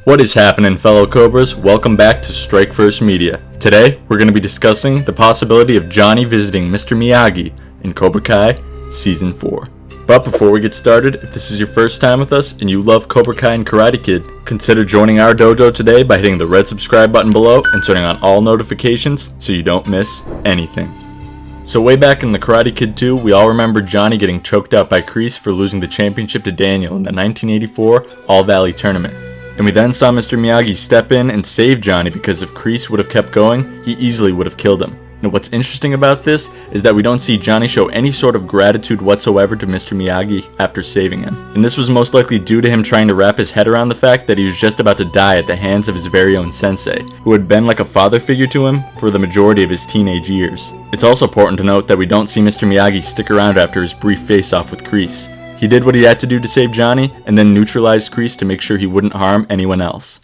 What is happening, fellow Cobras? Welcome back to Strike First Media. Today, we're going to be discussing the possibility of Johnny visiting Mr. Miyagi in Cobra Kai Season 4. But before we get started, if this is your first time with us and you love Cobra Kai and Karate Kid, consider joining our dojo today by hitting the red subscribe button below and turning on all notifications so you don't miss anything. So way back in the Karate Kid 2, we all remember Johnny getting choked out by Kreese for losing the championship to Daniel in the 1984 All-Valley Tournament. And we then saw Mr. Miyagi step in and save Johnny because if Kreese would have kept going, he easily would have killed him. And what's interesting about this is that we don't see Johnny show any sort of gratitude whatsoever to Mr. Miyagi after saving him. And this was most likely due to him trying to wrap his head around the fact that he was just about to die at the hands of his very own sensei, who had been like a father figure to him for the majority of his teenage years. It's also important to note that we don't see Mr. Miyagi stick around after his brief face-off with Kreese. He did what he had to do to save Johnny, and then neutralized Kreese to make sure he wouldn't harm anyone else.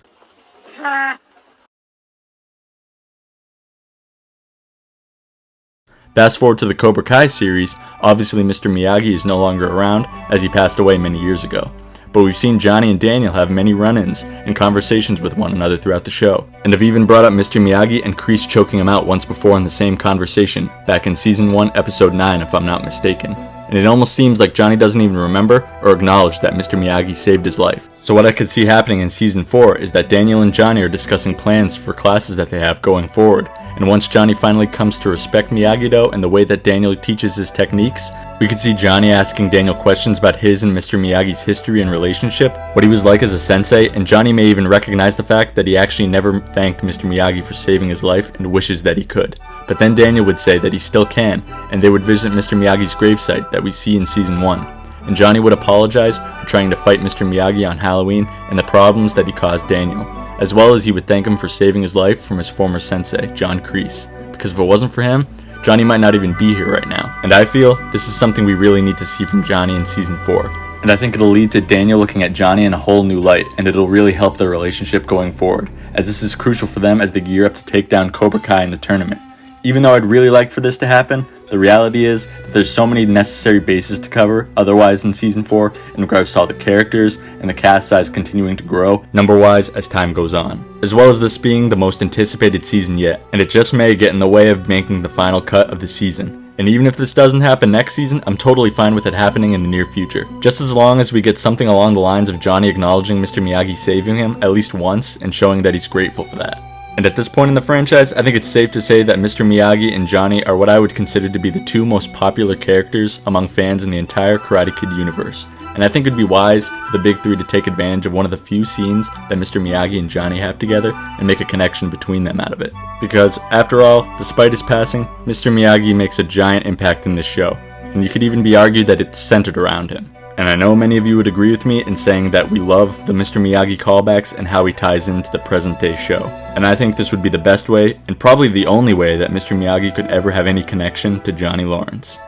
Fast forward to the Cobra Kai series, obviously Mr. Miyagi is no longer around as he passed away many years ago. But we've seen Johnny and Daniel have many run-ins and conversations with one another throughout the show, and have even brought up Mr. Miyagi and Kreese choking him out once before in the same conversation, back in Season 1, Episode 9 if I'm not mistaken. And it almost seems like Johnny doesn't even remember or acknowledge that Mr. Miyagi saved his life. So what I could see happening in Season 4 is that Daniel and Johnny are discussing plans for classes that they have going forward, and once Johnny finally comes to respect Miyagi-Do and the way that Daniel teaches his techniques, we could see Johnny asking Daniel questions about his and Mr. Miyagi's history and relationship, what he was like as a sensei, and Johnny may even recognize the fact that he actually never thanked Mr. Miyagi for saving his life and wishes that he could. But then Daniel would say that he still can, and they would visit Mr. Miyagi's gravesite that we see in Season 1. And Johnny would apologize for trying to fight Mr. Miyagi on Halloween and the problems that he caused Daniel, as well as he would thank him for saving his life from his former sensei, John Kreese. Because if it wasn't for him, Johnny might not even be here right now. And I feel this is something we really need to see from Johnny in Season 4. And I think it'll lead to Daniel looking at Johnny in a whole new light, and it'll really help their relationship going forward, as this is crucial for them as they gear up to take down Cobra Kai in the tournament. Even though I'd really like for this to happen, the reality is that there's so many necessary bases to cover otherwise in Season 4 in regards to all the characters and the cast size continuing to grow number-wise as time goes on. As well as this being the most anticipated season yet, and it just may get in the way of making the final cut of the season. And even if this doesn't happen next season, I'm totally fine with it happening in the near future. Just as long as we get something along the lines of Johnny acknowledging Mr. Miyagi saving him at least once and showing that he's grateful for that. And at this point in the franchise, I think it's safe to say that Mr. Miyagi and Johnny are what I would consider to be the two most popular characters among fans in the entire Karate Kid universe. And I think it would be wise for the big three to take advantage of one of the few scenes that Mr. Miyagi and Johnny have together and make a connection between them out of it. Because, after all, despite his passing, Mr. Miyagi makes a giant impact in this show, and you could even be argued that it's centered around him. And I know many of you would agree with me in saying that we love the Mr. Miyagi callbacks and how he ties into the present day show. And I think this would be the best way, and probably the only way, that Mr. Miyagi could ever have any connection to Johnny Lawrence.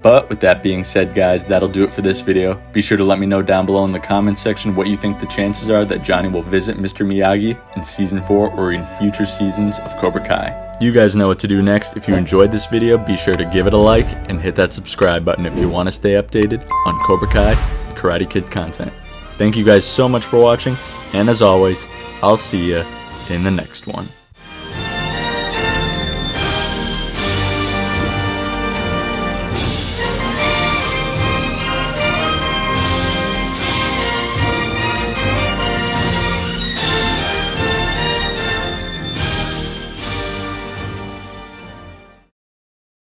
But with that being said, guys, that'll do it for this video. Be sure to let me know down below in the comments section what you think the chances are that Johnny will visit Mr. Miyagi in Season 4 or in future seasons of Cobra Kai. You guys know what to do next. If you enjoyed this video, be sure to give it a like and hit that subscribe button if you want to stay updated on Cobra Kai and Karate Kid content. Thank you guys so much for watching, and as always, I'll see you in the next one.